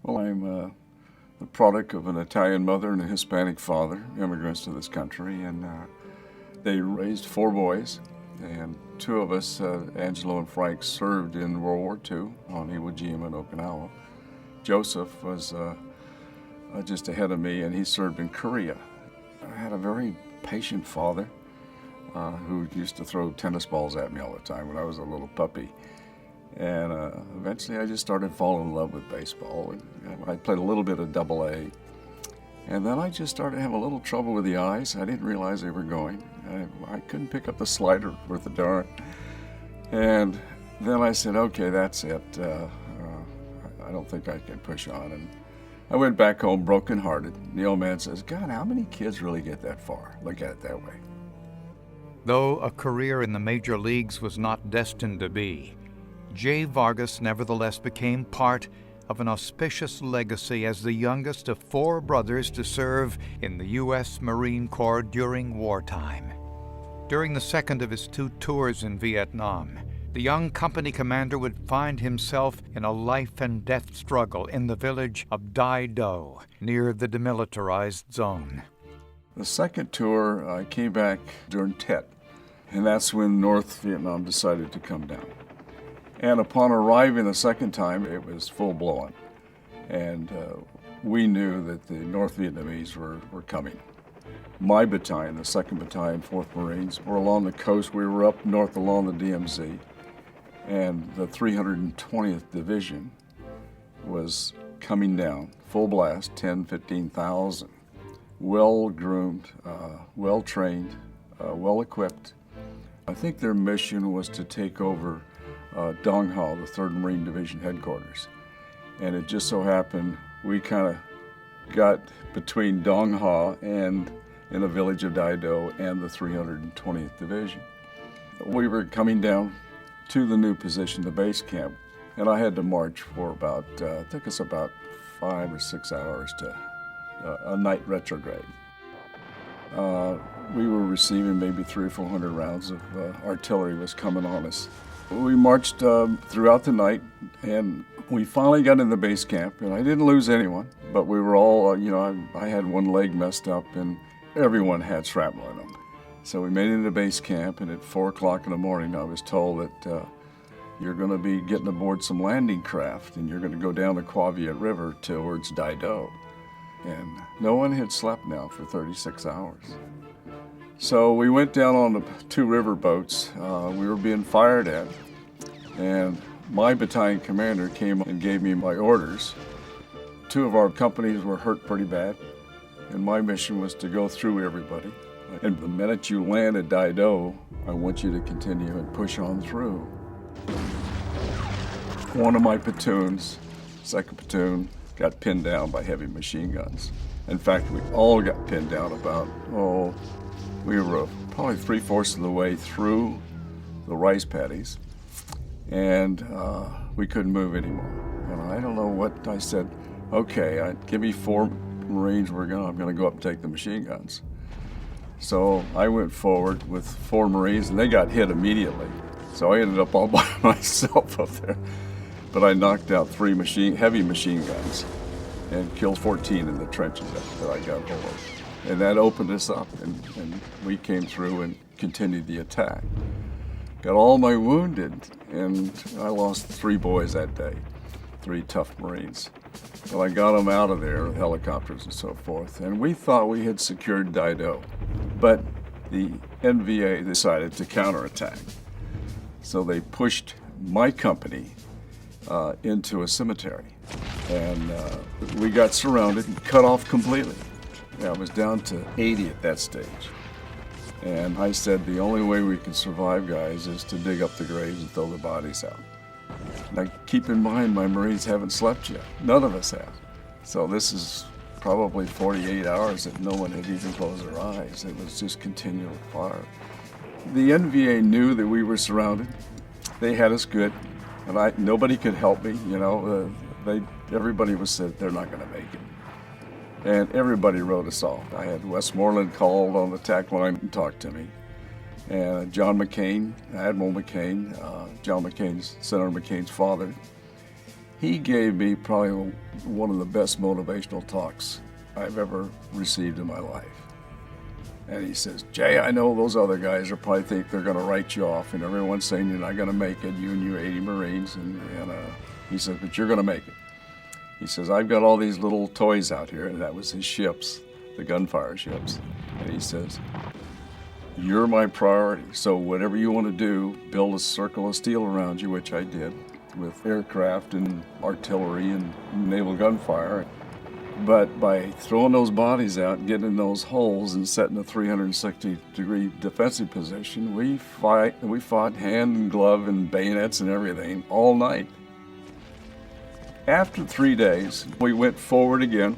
Well, I'm the product of an Italian mother and a Hispanic father, immigrants to this country, and they raised four boys. And two of us, Angelo and Frank, served in World War II on Iwo Jima and Okinawa. Joseph was just ahead of me, and he served in Korea. I had a very patient father who used to throw tennis balls at me all the time when I was a little puppy. And eventually I just started falling in love with baseball. And I played a little bit of Double A. And then I just started having a little trouble with the eyes. I didn't realize they were going. I couldn't pick up the slider worth a darn. And then I said, okay, that's it. I don't think I can push on. And I went back home brokenhearted. The old man says, God, how many kids really get that far? Look at it that way. Though a career in the major leagues was not destined to be, Jay Vargas nevertheless became part of an auspicious legacy as the youngest of four brothers to serve in the U.S. Marine Corps during wartime. During the second of his two tours in Vietnam, the young company commander would find himself in a life-and-death struggle in the village of Dai Do, near the demilitarized zone. The second tour, I came back during Tet, and that's when North Vietnam decided to come down. And upon arriving the second time, it was full-blown. And we knew that the North Vietnamese were coming. My battalion, the 2nd Battalion, 4th Marines, were along the coast. We were up north along the DMZ. And the 320th Division was coming down, full blast, 10, 15,000. Well-groomed, well-trained, well-equipped. I think their mission was to take over Dong Ha, the 3rd Marine Division headquarters. And it just so happened we kind of got between Dong Ha and in the village of Dai Do and the 320th Division. We were coming down to the new position, the base camp, and I had to march for about, took us about 5 or 6 hours to a night retrograde. We were receiving maybe 300 or 400 rounds of artillery was coming on us. We marched throughout the night, and we finally got in the base camp, and I didn't lose anyone, but we were all, I had one leg messed up, and everyone had shrapnel in them. So we made it into base camp, and at 4 o'clock in the morning, I was told that you're going to be getting aboard some landing craft, and you're going to go down the Qua Viet River towards Dai Do. And no one had slept now for 36 hours. So we went down on the 2 river boats. We were being fired at, and my battalion commander came and gave me my orders. 2 of our companies were hurt pretty bad, and my mission was to go through everybody. And the minute you land at Dai Do, I want you to continue and push on through. One of my platoons, 2nd platoon, got pinned down by heavy machine guns. In fact, we all got pinned down about, we were probably 3/4 of the way through the rice paddies, and we couldn't move anymore. And I don't know what I said. Okay, give me 4 Marines. I'm gonna go up and take the machine guns. So I went forward with 4 Marines, and they got hit immediately. So I ended up all by myself up there. But I knocked out 3 heavy machine guns and killed 14 in the trenches that I got hold of. And that opened us up, and we came through and continued the attack. Got all my wounded, and I lost 3 boys that day, 3 tough Marines. But I got them out of there with helicopters and so forth, and we thought we had secured Dai Do. But the NVA decided to counterattack. So they pushed my company into a cemetery, and we got surrounded and cut off completely. I was down to 80 at that stage. And I said, the only way we can survive, guys, is to dig up the graves and throw the bodies out. Now, keep in mind, my Marines haven't slept yet. None of us have. So this is probably 48 hours that no one had even closed their eyes. It was just continual fire. The NVA knew that we were surrounded. They had us good, and nobody could help me. Everybody was said they're not going to make it. And everybody wrote us off. I had Westmoreland called on the TAC line and talked to me. And John McCain, Admiral McCain, Senator McCain's father, He gave me probably one of the best motivational talks I've ever received in my life. And he says, Jay, I know those other guys will probably think they're going to write you off, and everyone's saying you're not going to make it, you and your 80 Marines. And he says, but you're going to make it. He says, I've got all these little toys out here, and that was his ships, the gunfire ships. And he says, you're my priority. So whatever you want to do, build a circle of steel around you, which I did, with aircraft and artillery and naval gunfire. But by throwing those bodies out, getting in those holes and setting a 360-degree defensive position, we fought hand and glove and bayonets and everything all night. After 3 days, we went forward again,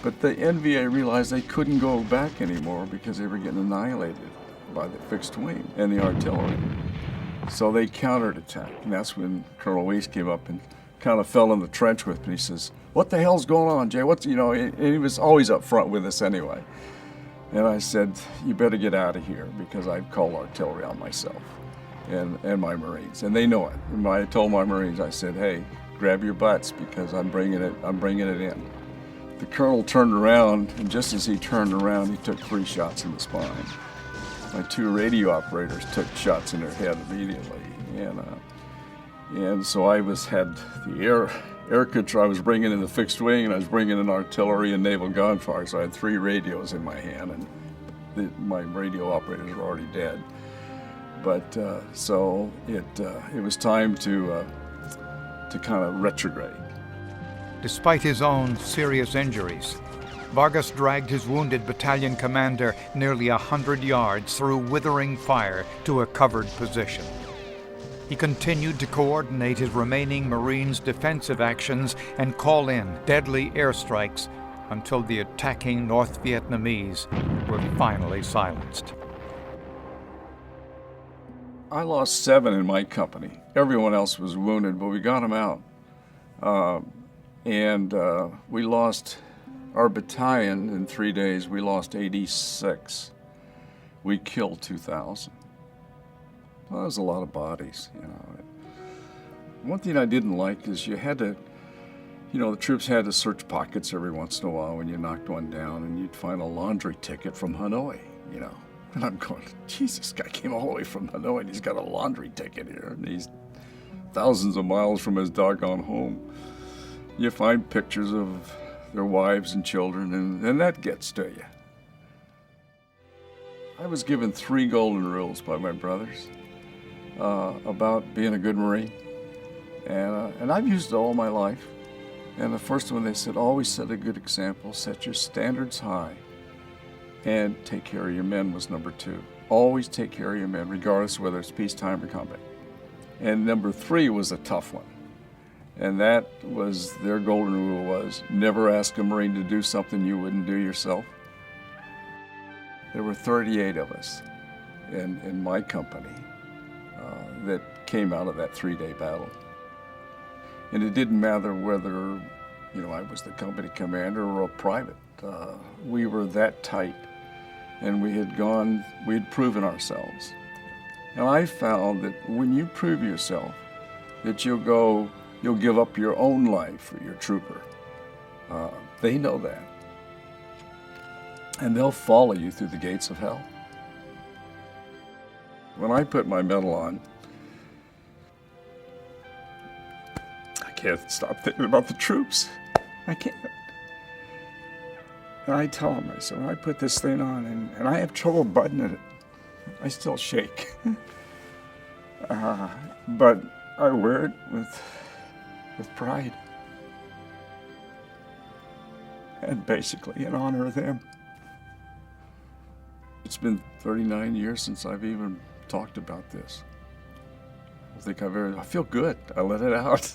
but the NVA realized they couldn't go back anymore because they were getting annihilated by the fixed wing and the artillery. So they countered attack, and that's when Colonel Weiss came up and kind of fell in the trench with me. He says, what the hell's going on, Jay? And he was always up front with us anyway. And I said, you better get out of here, because I've called artillery on myself and my Marines, and they know it. And I told my Marines, I said, hey, grab your butts, because I'm bringing it in. The colonel turned around, and just as he turned around, he took 3 shots in the spine. My 2 radio operators took shots in their head immediately, and so I had the air control. I was bringing in the fixed wing, and I was bringing in artillery and naval gunfire. So I had 3 radios in my hand, and my radio operators were already dead. But so it was time to kind of retrograde. Despite his own serious injuries, Vargas dragged his wounded battalion commander nearly 100 yards through withering fire to a covered position. He continued to coordinate his remaining Marines' defensive actions and call in deadly airstrikes until the attacking North Vietnamese were finally silenced. I lost 7 in my company. Everyone else was wounded, but we got them out. We lost our battalion in 3 days. We lost 86. We killed 2,000. Well, that was a lot of bodies, One thing I didn't like is you had to, the troops had to search pockets every once in a while when you knocked one down, and you'd find a laundry ticket from Hanoi, And I'm going, Jesus, this guy came all the way from Hanoi, and he's got a laundry ticket here, and he's thousands of miles from his doggone home. You find pictures of their wives and children, and that gets to you. I was given 3 golden rules by my brothers about being a good Marine, and I've used it all my life. And the first one, they said, always set a good example, set your standards high, and take care of your men was number 2. Always take care of your men, regardless of whether it's peacetime or combat. And number 3 was a tough one. And that was, their golden rule was, never ask a Marine to do something you wouldn't do yourself. There were 38 of us in my company that came out of that 3-day battle. And it didn't matter whether, I was the company commander or a private. We were that tight, and we had proven ourselves. And I found that when you prove yourself, that you'll give up your own life for your trooper. They know that. And they'll follow you through the gates of hell. When I put my medal on, I can't stop thinking about the troops. I can't. And I tell them, I said, when I put this thing on, and I have trouble buttoning it, I still shake. But I wear it with pride. And basically in honor of them. It's been 39 years since I've even talked about this. I feel good. I let it out.